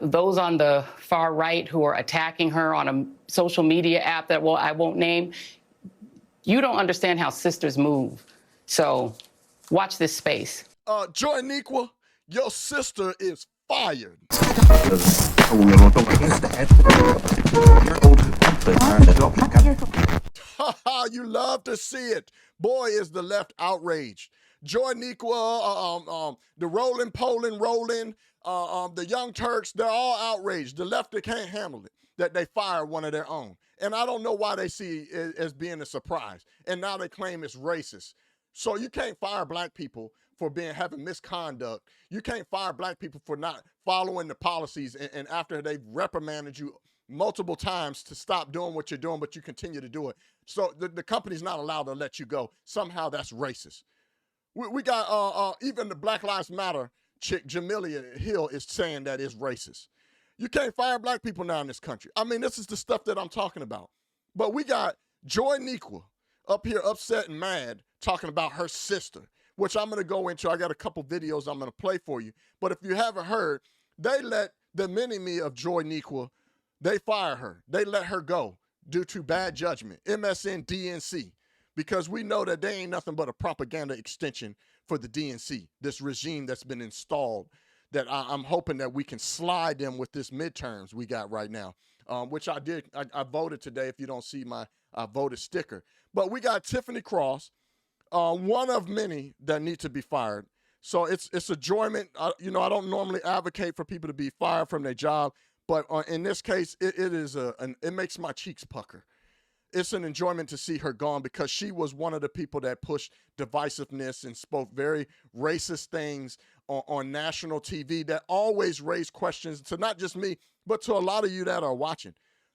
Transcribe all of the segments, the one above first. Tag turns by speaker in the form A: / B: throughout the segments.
A: those on the far right who are attacking her on a social media app that I won't name, you don't understand how sisters move. So watch this space.
B: Joy Nequa, your sister is fired. You love to see it. Boy, is the left outraged. Joy Nequa, the Rolling, the Young Turks, they're all outraged. The left, they can't handle it, that they fired one of their own. And I don't know why they see it as being a surprise. And now they claim it's racist. So you can't fire black people for having misconduct. You can't fire black people for not following the policies and after they've reprimanded you multiple times to stop doing what you're doing, but you continue to do it. So the company's not allowed to let you go. Somehow that's racist. We got even the Black Lives Matter chick, Jamelia Hill, is saying that it's racist. You can't fire black people now in this country. I mean, this is the stuff that I'm talking about. But we got Joy Nequa up here upset and mad talking about her sister, which I'm going to go into. I got a couple videos I'm going to play for you. But if you haven't heard, they let the mini-me of Joy Nequa, they fire her. They let her go due to bad judgment, MSNBC, because we know that they ain't nothing but a propaganda extension for the DNC, this regime that's been installed, that I'm hoping that we can slide them with this midterms we got right now, which I did. I voted today, if you don't see my voted sticker. But we got Tiffany Cross, one of many that need to be fired. So it's enjoyment. I don't normally advocate for people to be fired from their job, but in this case, it makes my cheeks pucker. It's an enjoyment to see her gone because she was one of the people that pushed divisiveness and spoke very racist things on national TV that always raised questions to not just me, but to a lot of you that are watching.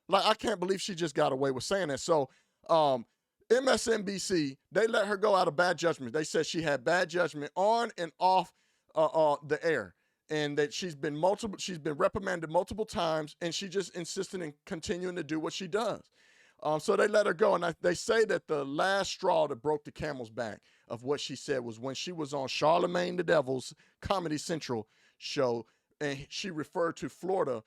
B: Like, I can't believe she just got away with saying that. So MSNBC, they let her go out of bad judgment. They said she had bad judgment on and off the air, and that she's been reprimanded multiple times, and she just insisted in continuing to do what she does. So they let her go, and they say that the last straw that broke the camel's back of what she said was when she was on Charlemagne the Devil's Comedy Central show, and she referred to Florida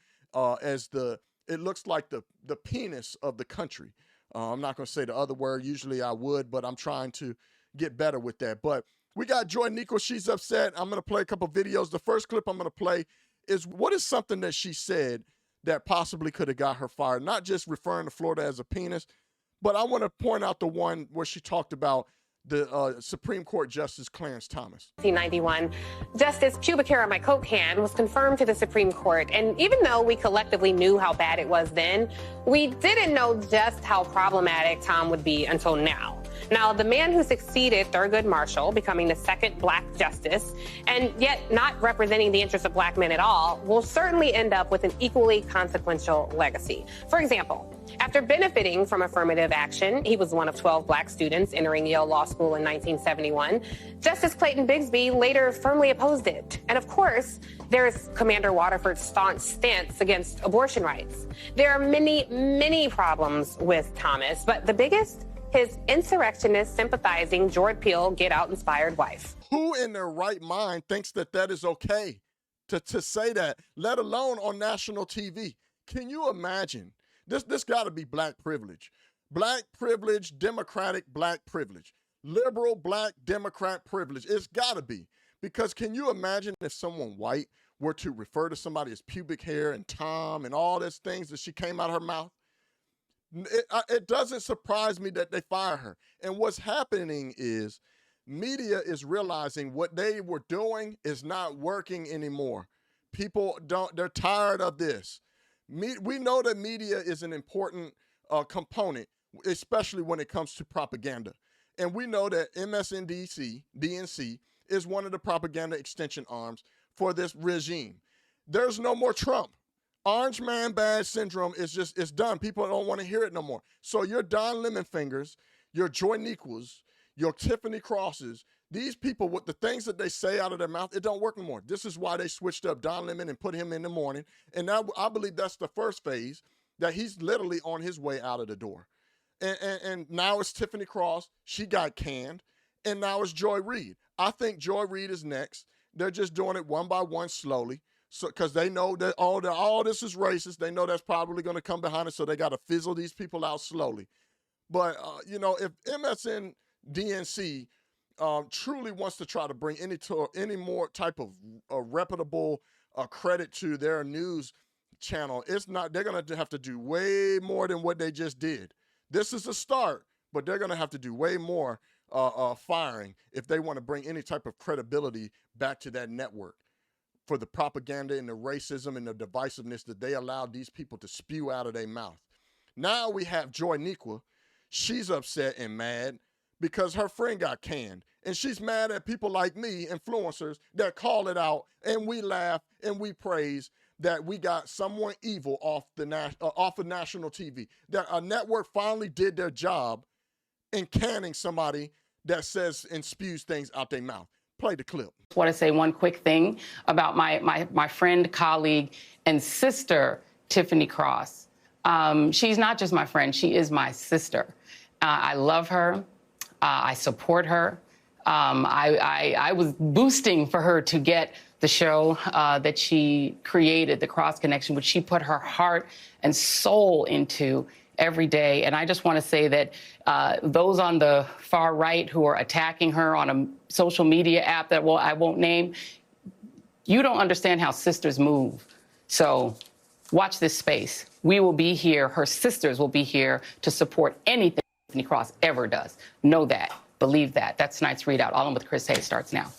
B: as it looks like the penis of the country. I'm not going to say the other word. Usually I would, but I'm trying to get better with that. But we got Joy Nequa. She's upset. I'm going to play a couple videos. The first clip I'm going to play is what is something that she said that possibly could have got her fired. Not just referring to Florida as a penis, but I want to point out the one where she talked about the Supreme Court Justice Clarence Thomas.
C: 1991, Justice pubic hair on my Coke can was confirmed to the Supreme Court. And even though we collectively knew how bad it was then, we didn't know just how problematic Tom would be until now. Now, the man who succeeded Thurgood Marshall, becoming the second black justice, and yet not representing the interests of black men at all, will certainly end up with an equally consequential legacy. For example, after benefiting from affirmative action, he was one of 12 black students entering Yale Law School in 1971. Justice Clayton Bigsby later firmly opposed it. And of course, there's Commander Waterford's staunch stance against abortion rights. There are many, many problems with Thomas, but the biggest, his insurrectionist, sympathizing, Jordan Peele, Get Out inspired wife.
B: Who in their right mind thinks that is okay to say that, let alone on national TV? Can you imagine? This got to be black privilege. Black privilege, democratic black privilege. Liberal black Democrat privilege. It's got to be. Because can you imagine if someone white were to refer to somebody as pubic hair and Tom and all these things that she came out of her mouth? It doesn't surprise me that they fire her. And what's happening is media is realizing what they were doing is not working anymore. People they're tired of this. We know that media is an important component, especially when it comes to propaganda. And we know that MSNBC, DNC, is one of the propaganda extension arms for this regime. There's no more Trump. Orange man badge syndrome it's done. People don't want to hear it no more. So your Don Lemonfingers, your Joy Nequas, your Tiffany Crosses, these people, with the things that they say out of their mouth, it don't work anymore. This is why they switched up Don Lemon and put him in the morning. And now I believe that's the first phase, that he's literally on his way out of the door. And now it's Tiffany Cross. She got canned. And now it's Joy Reid. I think Joy Reid is next. They're just doing it one by one slowly. So, because they know that all this is racist, they know that's probably going to come behind it, so they got to fizzle these people out slowly. But you know, if MSNBC truly wants to try to bring any more type of reputable credit to their news channel, it's not. They're going to have to do way more than what they just did. This is a start, but they're going to have to do way more firing if they want to bring any type of credibility back to that network for the propaganda and the racism and the divisiveness that they allowed these people to spew out of their mouth. Now we have Joy Nikwa. She's upset and mad because her friend got canned. And she's mad at people like me, influencers, that call it out, and we laugh and we praise that we got someone evil off of national TV. That a network finally did their job in canning somebody that says and spews things out their mouth. Play the clip.
A: I want to say one quick thing about my friend, colleague, and sister, Tiffany Cross. She's not just my friend, she is my sister. I love her. I support her. I was boosting for her to get the show that she created, The Cross Connection, which she put her heart and soul into every day. And I just want to say that those on the far right who are attacking her on a social media app that I won't name, you don't understand how sisters move. So watch this space. We will be here. Her sisters will be here to support anything Tiffany Cross ever does. Know that. Believe that. That's tonight's Reidout. All in with Chris Hayes starts now.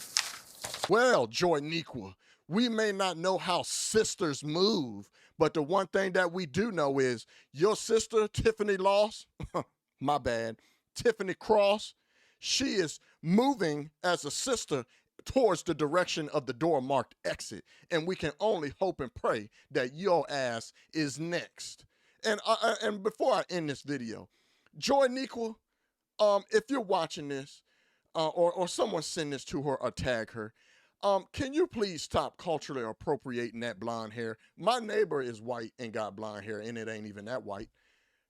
B: Well, Joy Nikwa, we may not know how sisters move, but the one thing that we do know is your sister, Tiffany Tiffany Cross, she is moving as a sister towards the direction of the door marked exit. And we can only hope and pray that your ass is next. And before I end this video, Joy Nikwa, if you're watching this, or someone send this to her or tag her, can you please stop culturally appropriating that blonde hair? My neighbor is white and got blonde hair, and it ain't even that white.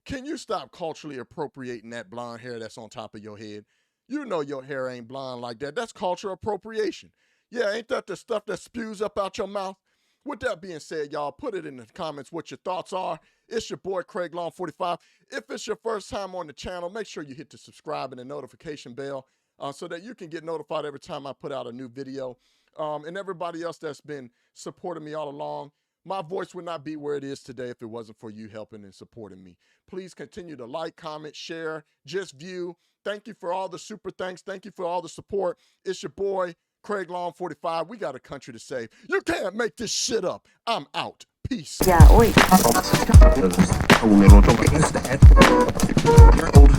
B: Can you stop culturally appropriating that blonde hair that's on top of your head? You know your hair ain't blonde like that. That's cultural appropriation. Yeah, ain't that the stuff that spews up out your mouth? With that being said, y'all, put it in the comments what your thoughts are. It's your boy, Craig Long 45. If it's your first time on the channel, make sure you hit the subscribe and the notification bell so that you can get notified every time I put out a new video. And everybody else that's been supporting me all along, my voice would not be where it is today if it wasn't for you helping and supporting me. Please continue to like, comment, share, just view. Thank you for all the super thanks. Thank you for all the support. It's your boy, Craig Long 45. We got a country to save. You can't make this shit up. I'm out. Peace.
D: Yeah, oi. You're old.